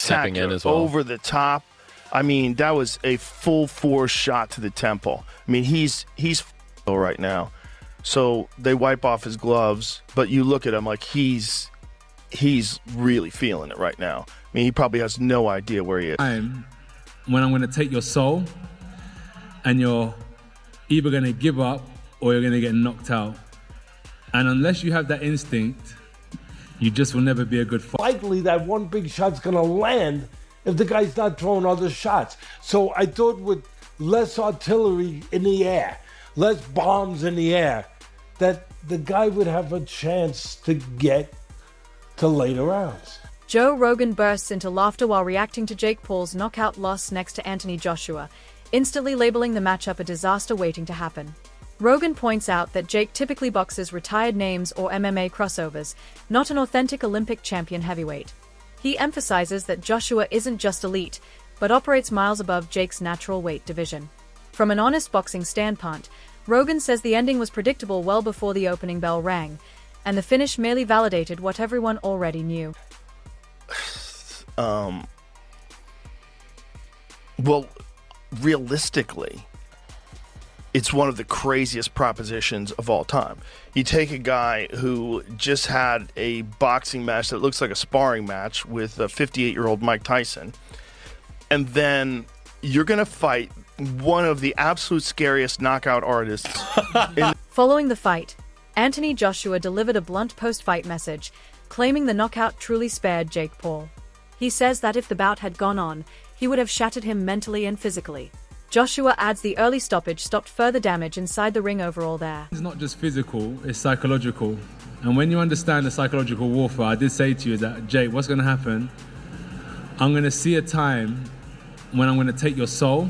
stepping in as well. Over the top. I mean, that was a full force shot to the temple. I mean, he's right now. So they wipe off his gloves, but you look at him like he's really feeling it right now. I mean, he probably has no idea where he is. When I'm going to take your soul, and you're either going to give up or you're going to get knocked out. And unless you have that instinct, you just will never be a good fighter. Likely that one big shot's going to land if the guy's not throwing other shots. So I thought with less artillery in the air, less bombs in the air, that the guy would have a chance to get to later rounds. Joe Rogan bursts into laughter while reacting to Jake Paul's knockout loss next to Anthony Joshua, instantly labeling the matchup a disaster waiting to happen. Rogan points out that Jake typically boxes retired names or MMA crossovers, not an authentic Olympic champion heavyweight. He emphasizes that Joshua isn't just elite, but operates miles above Jake's natural weight division. From an honest boxing standpoint, Rogan says the ending was predictable well before the opening bell rang, and the finish merely validated what everyone already knew. Well, realistically, it's one of the craziest propositions of all time. You take a guy who just had a boxing match that looks like a sparring match with a 58-year-old Mike Tyson, and then you're going to fight one of the absolute scariest knockout artists. Following the fight, Anthony Joshua delivered a blunt post-fight message, claiming the knockout truly spared Jake Paul. He says that if the bout had gone on, he would have shattered him mentally and physically. Joshua adds the early stoppage stopped further damage inside the ring overall there. It's not just physical, it's psychological. And when you understand the psychological warfare, I did say to you that, Jake, what's going to happen? I'm going to see a time when I'm going to take your soul,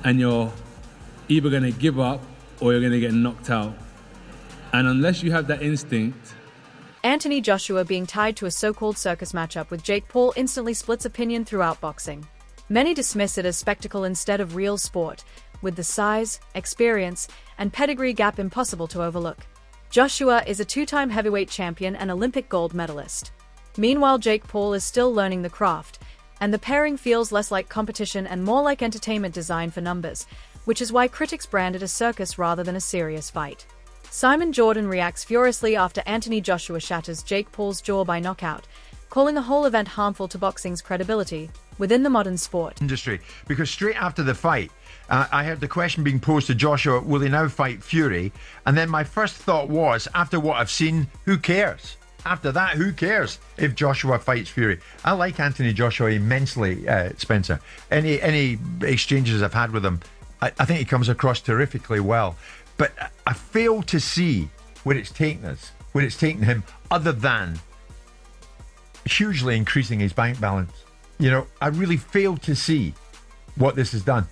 and you're either going to give up or you're going to get knocked out. And unless you have that instinct... Anthony Joshua being tied to a so-called circus matchup with Jake Paul instantly splits opinion throughout boxing. Many dismiss it as spectacle instead of real sport, with the size, experience, and pedigree gap impossible to overlook. Joshua is a two-time heavyweight champion and Olympic gold medalist. Meanwhile, Jake Paul is still learning the craft, and the pairing feels less like competition and more like entertainment designed for numbers, which is why critics brand it a circus rather than a serious fight. Simon Jordan reacts furiously after Anthony Joshua shatters Jake Paul's jaw by knockout, calling the whole event harmful to boxing's credibility within the modern sport. Industry, because straight after the fight, I heard the question being posed to Joshua, will he now fight Fury? And then my first thought was, after what I've seen, who cares? After that, who cares if Joshua fights Fury? I like Anthony Joshua immensely, Spencer. Any exchanges I've had with him, I think he comes across terrifically well. But I fail to see where it's taken him, other than hugely increasing his bank balance. You know, I really fail to see what this has done.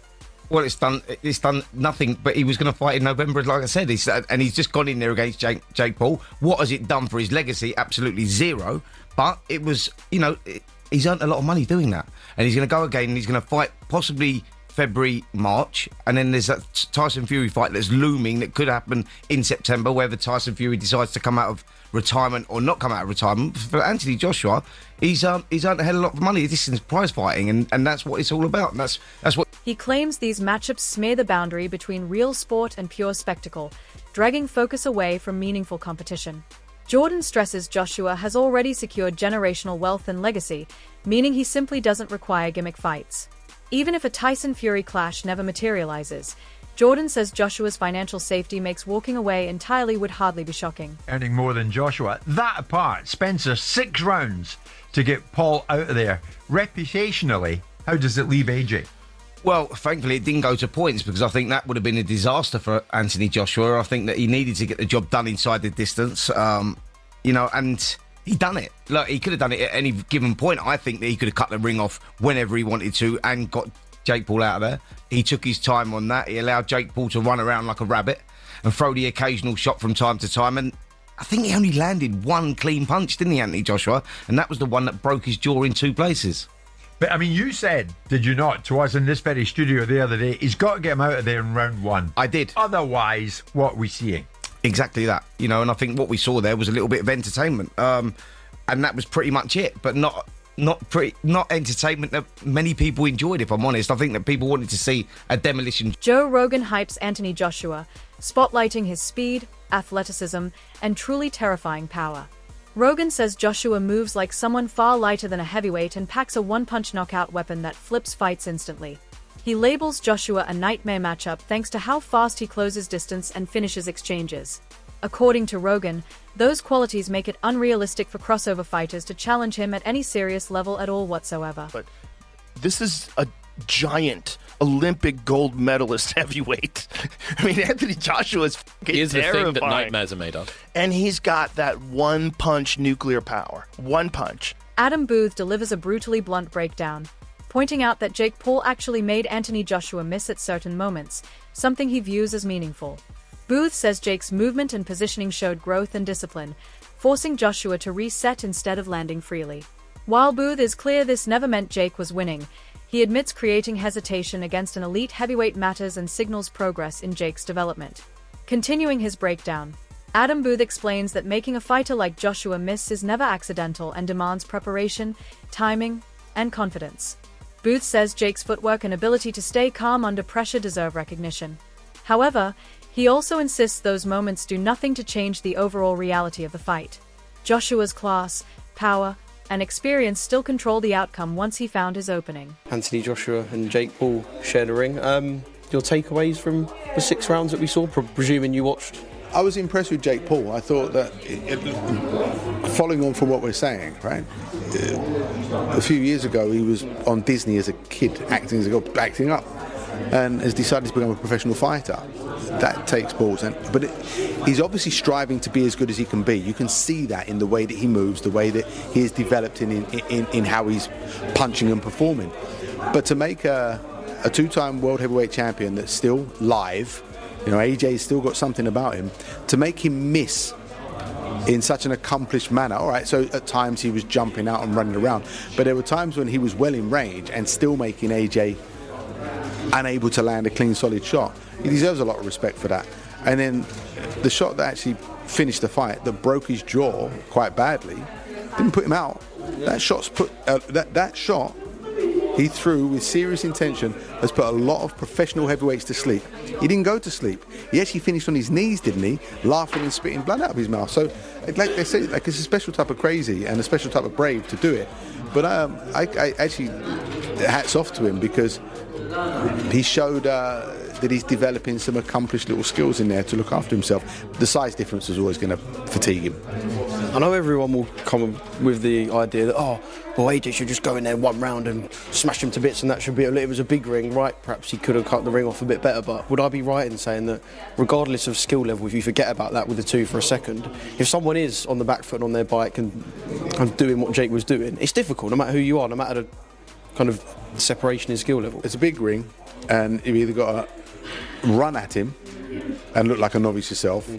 Well, it's done nothing, but he was going to fight in November, like I said, and he's just gone in there against Jake Paul. What has it done for his legacy? Absolutely zero. But it was, he's earned a lot of money doing that. And he's going to go again, and he's going to fight possibly February, March, and then there's that Tyson Fury fight that's looming that could happen in September, whether Tyson Fury decides to come out of retirement or not come out of retirement. For Anthony Joshua, he's earned a hell of a lot of money. This is prize fighting, and that's what it's all about. And that's what he claims. These matchups smear the boundary between real sport and pure spectacle, dragging focus away from meaningful competition. Jordan stresses Joshua has already secured generational wealth and legacy, meaning he simply doesn't require gimmick fights. Even if a Tyson-Fury clash never materializes, Jordan says Joshua's financial safety makes walking away entirely would hardly be shocking. Earning more than Joshua. That apart, Spencer, 6 rounds to get Paul out of there. Reputationally, how does it leave AJ? Well, thankfully it didn't go to points, because I think that would have been a disaster for Anthony Joshua. I think that he needed to get the job done inside the distance, and he done it. Look, he could have done it at any given point. I think that he could have cut the ring off whenever he wanted to and got Jake Paul out of there. He took his time on that. He allowed Jake Paul to run around like a rabbit and throw the occasional shot from time to time. And I think he only landed one clean punch, didn't he, Anthony Joshua? And that was the one that broke his jaw in 2 places. But, I mean, you said, did you not, to us in this very studio the other day, he's got to get him out of there in round 1. I did. Otherwise, what are we seeing? Exactly that, and I think what we saw there was a little bit of entertainment, and that was pretty much it. But not not entertainment that many people enjoyed, if I'm honest. I think that people wanted to see a demolition. Joe Rogan hypes Anthony Joshua, spotlighting his speed, athleticism, and truly terrifying power. Rogan says Joshua moves like someone far lighter than a heavyweight and packs a one-punch knockout weapon that flips fights instantly. He labels Joshua a nightmare matchup thanks to how fast he closes distance and finishes exchanges. According to Rogan, those qualities make it unrealistic for crossover fighters to challenge him at any serious level at all whatsoever. But this is a giant Olympic gold medalist heavyweight. I mean, Anthony Joshua is fucking He is the terrifying. thing that nightmares are made of. And he's got that one-punch nuclear power. One punch. Adam Booth delivers a brutally blunt breakdown, pointing out that Jake Paul actually made Anthony Joshua miss at certain moments, something he views as meaningful. Booth says Jake's movement and positioning showed growth and discipline, forcing Joshua to reset instead of landing freely. While Booth is clear this never meant Jake was winning, he admits creating hesitation against an elite heavyweight matters and signals progress in Jake's development. Continuing his breakdown, Adam Booth explains that making a fighter like Joshua miss is never accidental and demands preparation, timing, and confidence. Booth says Jake's footwork and ability to stay calm under pressure deserve recognition. However, he also insists those moments do nothing to change the overall reality of the fight. Joshua's class, power, and experience still control the outcome once he found his opening. Anthony Joshua and Jake Paul shared a ring. Your takeaways from the 6 rounds that we saw, presuming you watched? I was impressed with Jake Paul. I thought that, following on from what we're saying, right? A few years ago, he was on Disney as a kid, acting up, and has decided to become a professional fighter. That takes balls, but he's obviously striving to be as good as he can be. You can see that in the way that he moves, the way that he is developed in how he's punching and performing. But to make a 2-time world heavyweight champion that's still live, AJ's still got something about him, to make him miss in such an accomplished manner. All right, so at times he was jumping out and running around, but there were times when he was well in range and still making AJ unable to land a clean, solid shot. He deserves a lot of respect for that. And then the shot that actually finished the fight, that broke his jaw quite badly, didn't put him out. That shot he threw with serious intention has put a lot of professional heavyweights to sleep. He didn't go to sleep. He actually finished on his knees, didn't he? Laughing and spitting blood out of his mouth. So, like they say, it's a special type of crazy and a special type of brave to do it. But I actually, hats off to him, because he showed that he's developing some accomplished little skills in there to look after himself. The size difference is always going to fatigue him. I know everyone will come with the idea that, AJ should just go in there 1 round and smash him to bits, and that should be it was a big ring, right? Perhaps he could have cut the ring off a bit better, but would I be right in saying that regardless of skill level, if you forget about that with the 2 for a second, if someone is on the back foot and on their bike and doing what Jake was doing, it's difficult no matter who you are, no matter the kind of separation in skill level. It's a big ring, and you've either got to run at him and look like a novice yourself,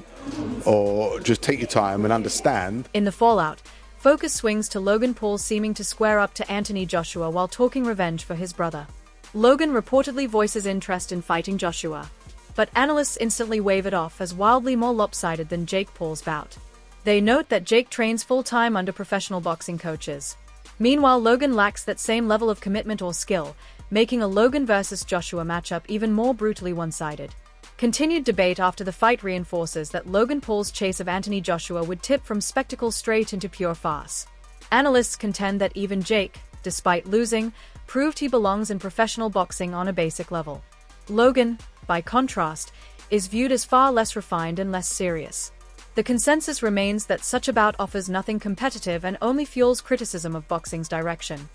or just take your time and understand. In the fallout, focus swings to Logan Paul seeming to square up to Anthony Joshua while talking revenge for his brother. Logan reportedly voices interest in fighting Joshua, but analysts instantly wave it off as wildly more lopsided than Jake Paul's bout. They note that Jake trains full-time under professional boxing coaches. Meanwhile, Logan lacks that same level of commitment or skill, making a Logan versus Joshua matchup even more brutally one-sided. Continued debate after the fight reinforces that Logan Paul's chase of Anthony Joshua would tip from spectacle straight into pure farce. Analysts contend that even Jake, despite losing, proved he belongs in professional boxing on a basic level. Logan, by contrast, is viewed as far less refined and less serious. The consensus remains that such a bout offers nothing competitive and only fuels criticism of boxing's direction.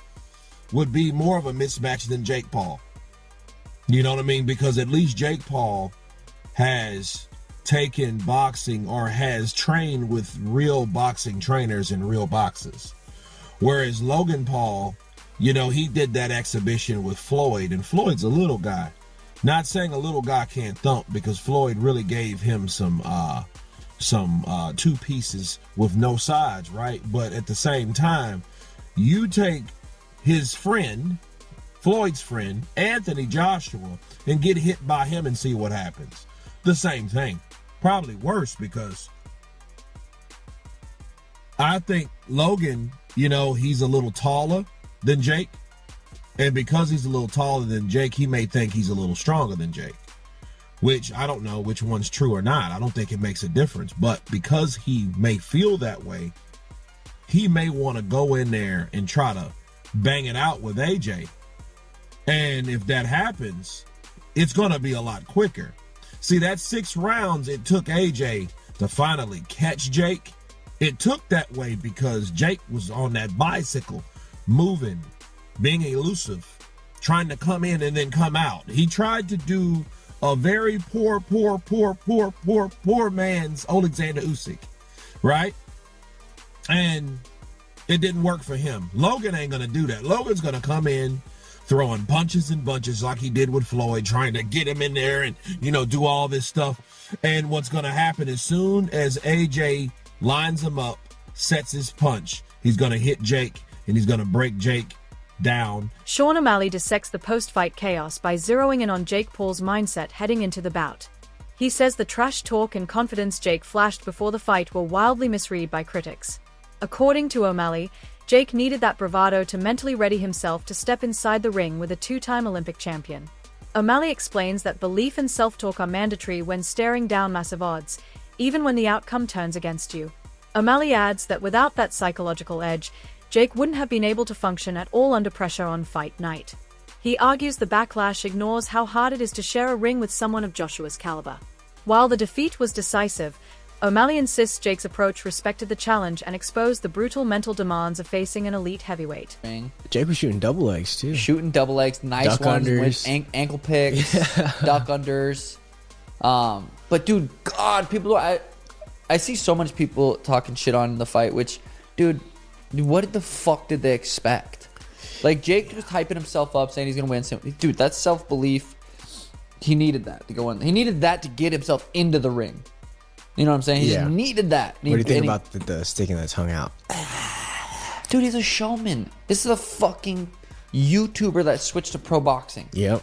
Would be more of a mismatch than Jake Paul. You know what I mean? Because at least Jake Paul has taken boxing, or has trained with real boxing trainers in real boxes. Whereas Logan Paul, he did that exhibition with Floyd, and Floyd's a little guy. Not saying a little guy can't thump, because Floyd really gave him some 2 pieces with no sides, right? But at the same time, you take his friend, Floyd's friend, Anthony Joshua, and get hit by him and see what happens. The same thing. Probably worse, because I think Logan, he's a little taller. than Jake. And because he's a little taller than Jake, he may think he's a little stronger than Jake, which I don't know which one's true or not. I don't think it makes a difference. But because he may feel that way, he may want to go in there and try to bang it out with AJ. And if that happens, it's going to be a lot quicker. See, that 6 rounds it took AJ to finally catch Jake. It took that way because Jake was on that bicycle, moving, being elusive, trying to come in and then come out. He tried to do a very poor man's Alexander Usyk, right? And it didn't work for him. Logan ain't going to do that. Logan's going to come in throwing punches and bunches like he did with Floyd, trying to get him in there and, do all this stuff. And what's going to happen as soon as AJ lines him up, sets his punch, he's going to hit Jake and he's going to break Jake down. Sean O'Malley dissects the post-fight chaos by zeroing in on Jake Paul's mindset heading into the bout. He says the trash talk and confidence Jake flashed before the fight were wildly misread by critics. According to O'Malley, Jake needed that bravado to mentally ready himself to step inside the ring with a 2-time Olympic champion. O'Malley explains that belief and self-talk are mandatory when staring down massive odds, even when the outcome turns against you. O'Malley adds that without that psychological edge, Jake wouldn't have been able to function at all under pressure on fight night. He argues the backlash ignores how hard it is to share a ring with someone of Joshua's caliber. While the defeat was decisive, O'Malley insists Jake's approach respected the challenge and exposed the brutal mental demands of facing an elite heavyweight. Jake was shooting double legs, too. Shooting double legs, nice duck ones unders. with ankle picks, duck unders. But, dude, God, people are... I see so much people talking shit on the fight, which, dude, what the fuck did they expect? Like, Jake was hyping himself up, saying he's going to win. Dude, that's self-belief. He needed that to go in. He needed that to get himself into the ring. You know what I'm saying? He just needed that. What do you think about the sticking that tongue out? Dude, he's a showman. This is a fucking YouTuber that switched to pro boxing. Yep.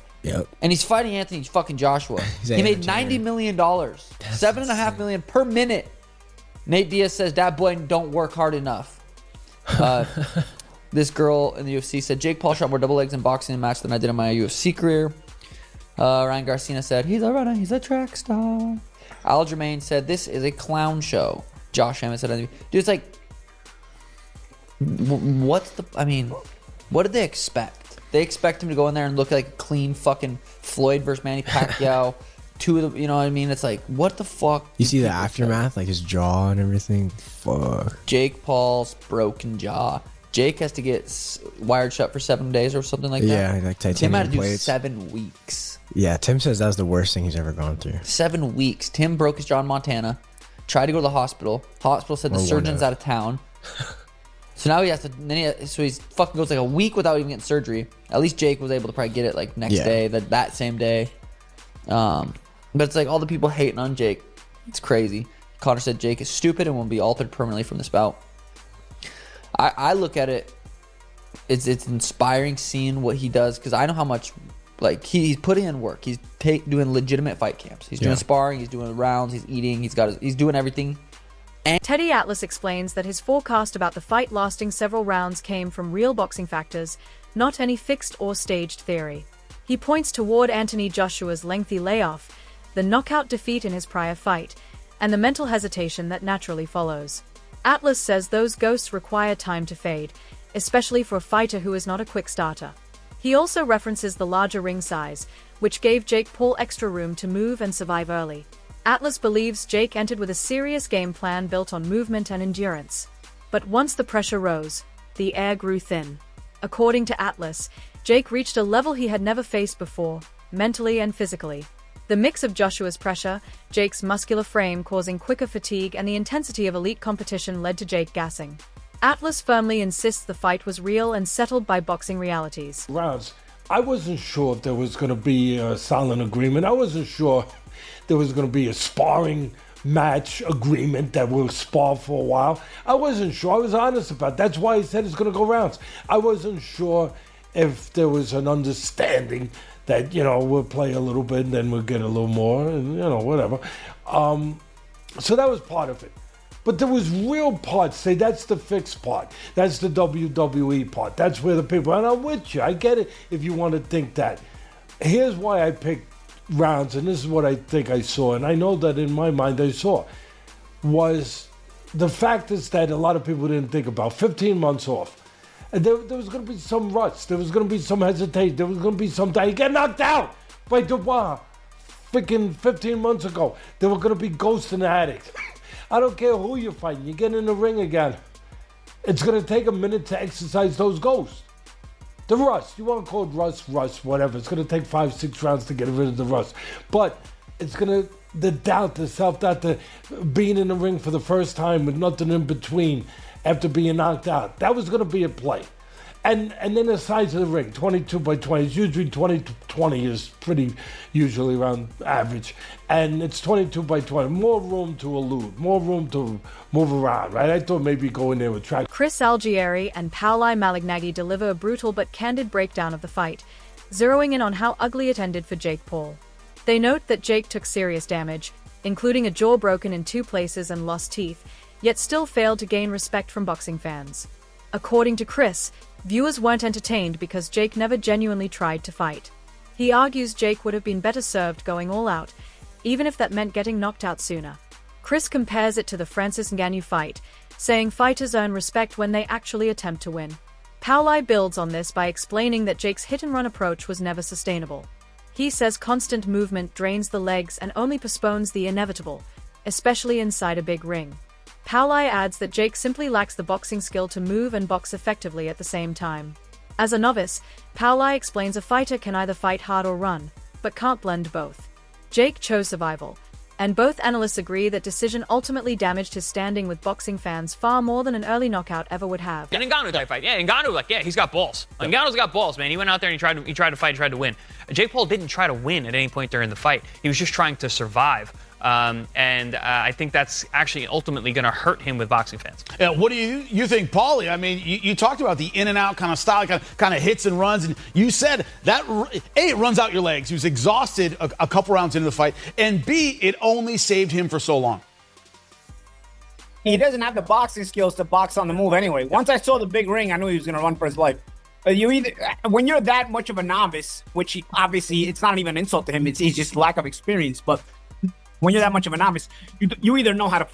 And he's fighting Anthony fucking Joshua. He made $90 million. $7.5 million per minute. Nate Diaz says, that boy don't work hard enough. This girl in the UFC said, Jake Paul shot more double legs in boxing in a match than I did in my UFC career. Ryan Garcia said, he's a runner, he's a track star. Al Germain said, this is a clown show. Josh Hammond said, dude, it's like, what did they expect? They expect him to go in there and look like a clean fucking Floyd versus Manny Pacquiao. Two of the, you know what I mean? It's like, what the fuck? You see the aftermath, like his jaw and everything? Fuck. Jake Paul's broken jaw. Jake has to get wired shut for 7 days or something like that. Yeah, like titanium Tim had to do plates. 7 weeks. Yeah, Tim says that was the worst thing he's ever gone through. 7 weeks. Tim broke his jaw in Montana. Tried to go to the hospital. Hospital said the surgeon's out of town. So now he has to. So he's fucking goes like a week without even getting surgery. At least Jake was able to probably get it like next day, that same day. But it's like all the people hating on Jake. It's crazy. Connor said Jake is stupid and will be altered permanently from this bout. I look at it. It's inspiring seeing what he does because I know how much like he's putting in work. He's doing legitimate fight camps. He's doing sparring. He's doing rounds. He's eating. He's doing everything. And Teddy Atlas explains that his forecast about the fight lasting several rounds came from real boxing factors, not any fixed or staged theory. He points toward Anthony Joshua's lengthy layoff, the knockout defeat in his prior fight, and the mental hesitation that naturally follows. Atlas says those ghosts require time to fade, especially for a fighter who is not a quick starter. He also references the larger ring size, which gave Jake Paul extra room to move and survive early. Atlas believes Jake entered with a serious game plan built on movement and endurance. But once the pressure rose, the air grew thin. According to Atlas, Jake reached a level he had never faced before, mentally and physically. The mix of Joshua's pressure, Jake's muscular frame causing quicker fatigue, and the intensity of elite competition led to Jake gassing. Atlas firmly insists the fight was real and settled by boxing realities. Rounds. I wasn't sure if there was going to be a silent agreement. I wasn't sure there was going to be a sparring match agreement that will spar for a while. I wasn't sure. I was honest about it. That's why he said it's going to go rounds. I wasn't sure if there was an understanding that, we'll play a little bit and then we'll get a little more and, whatever. So that was part of it. But there was real parts. Say, that's the fixed part. That's the WWE part. That's where the people, and I'm with you. I get it if you want to think that. Here's why I picked rounds, and this is what I think I saw, and I know that in my mind I saw, was the fact is that a lot of people didn't think about. 15 months off. And there was going to be some rust. There was going to be some hesitation. There was going to be some time. You get knocked out by Dubois freaking 15 months ago. There were going to be ghosts in the attic. I don't care who you're fighting. You get in the ring again. It's going to take a minute to exercise those ghosts. The rust. You want to call it rust, whatever. It's going to take 5-6 rounds to get rid of the rust. But it's going to, the doubt, the self-doubt, the being in the ring for the first time with nothing in between after being knocked out. That was going to be a play. And then the size of the ring, 22 by 20. It's usually 20 to 20 is pretty usually around average. And it's 22 by 20. More room to elude, more room to move around, right? I thought maybe go in there with track. Chris Algieri and Pauli Malignaggi deliver a brutal but candid breakdown of the fight, zeroing in on how ugly it ended for Jake Paul. They note that Jake took serious damage, including a jaw broken in 2 places and lost teeth, yet still failed to gain respect from boxing fans. According to Chris, viewers weren't entertained because Jake never genuinely tried to fight. He argues Jake would have been better served going all out, even if that meant getting knocked out sooner. Chris compares it to the Francis Ngannou fight, saying fighters earn respect when they actually attempt to win. Pauli builds on this by explaining that Jake's hit-and-run approach was never sustainable. He says constant movement drains the legs and only postpones the inevitable, especially inside a big ring. Pauli adds that Jake simply lacks the boxing skill to move and box effectively at the same time. As a novice, Pauli explains a fighter can either fight hard or run, but can't blend both. Jake chose survival, and both analysts agree that decision ultimately damaged his standing with boxing fans far more than an early knockout ever would have. An Ngannou type fight. Yeah, Ngannou, he's got balls. Ngannou's got balls, man. He went out there and he tried to fight, tried to win. Jake Paul didn't try to win at any point during the fight. He was just trying to survive. I think that's actually ultimately going to hurt him with boxing fans. Yeah, what do you think, Paulie? I mean, you talked about the in and out kind of style, kind of hits and runs, and you said that A, it runs out your legs. He was exhausted a couple rounds into the fight, and B, it only saved him for so long. He doesn't have the boxing skills to box on the move anyway. Once I saw the big ring, I knew he was going to run for his life. When you're that much of a novice, which obviously it's not even an insult to him, it's just lack of experience, but when you're that much of a novice, you either know how to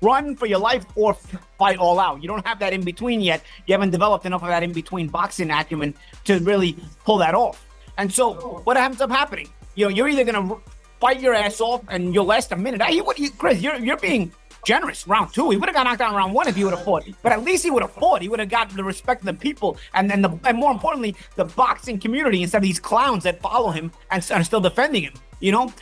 run for your life or fight all out. You don't have that in between yet. You haven't developed enough of that in between boxing acumen to really pull that off. And so what ends up happening? You're either going to fight your ass off and you'll last a minute. Chris, you're being generous. Round 2, he would have got knocked out in round 1 if he would have fought. But at least he would have fought. He would have gotten the respect of the people and more importantly, the boxing community instead of these clowns that follow him and are still defending him.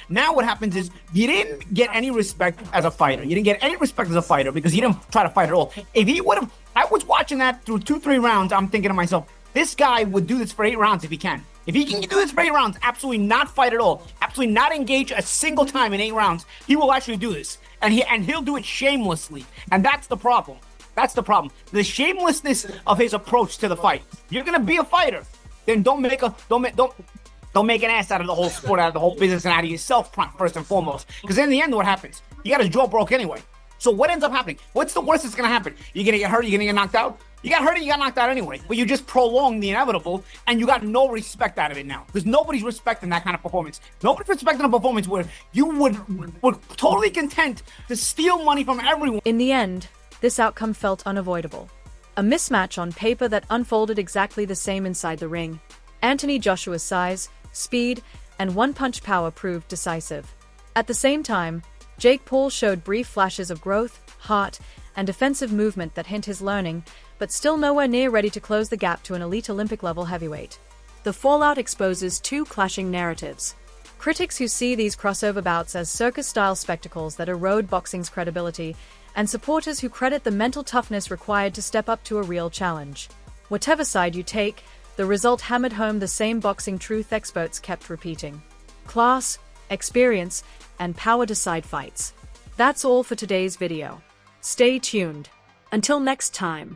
Now what happens is you didn't get any respect as a fighter. You didn't get any respect as a fighter because you didn't try to fight at all. If he would have, I was watching that through 2-3 rounds. I'm thinking to myself, this guy would do this for 8 rounds if he can. If he can do this for 8 rounds, absolutely not fight at all, absolutely not engage a single time in 8 rounds, he will actually do this. And he'll do it shamelessly. And that's the problem. That's the problem. The shamelessness of his approach to the fight. You're gonna be a fighter, then don't make an ass out of the whole sport, out of the whole business, and out of yourself first and foremost. Because in the end, what happens? You got his jaw broke anyway. So what ends up happening? What's the worst that's going to happen? You're going to get hurt? You're going to get knocked out? You got hurt and you got knocked out anyway. But you just prolonged the inevitable, and you got no respect out of it now. Because nobody's respecting that kind of performance. Nobody's respecting a performance where you were totally content to steal money from everyone. In the end, this outcome felt unavoidable. A mismatch on paper that unfolded exactly the same inside the ring. Anthony Joshua's size, speed, and one-punch power proved decisive. At the same time, Jake Paul showed brief flashes of growth, heart, and defensive movement that hint his learning, but still nowhere near ready to close the gap to an elite Olympic-level heavyweight. The fallout exposes 2 clashing narratives. Critics who see these crossover bouts as circus-style spectacles that erode boxing's credibility, and supporters who credit the mental toughness required to step up to a real challenge. Whatever side you take, the result hammered home the same boxing truth experts kept repeating. Class, experience, and power decide fights. That's all for today's video. Stay tuned. Until next time.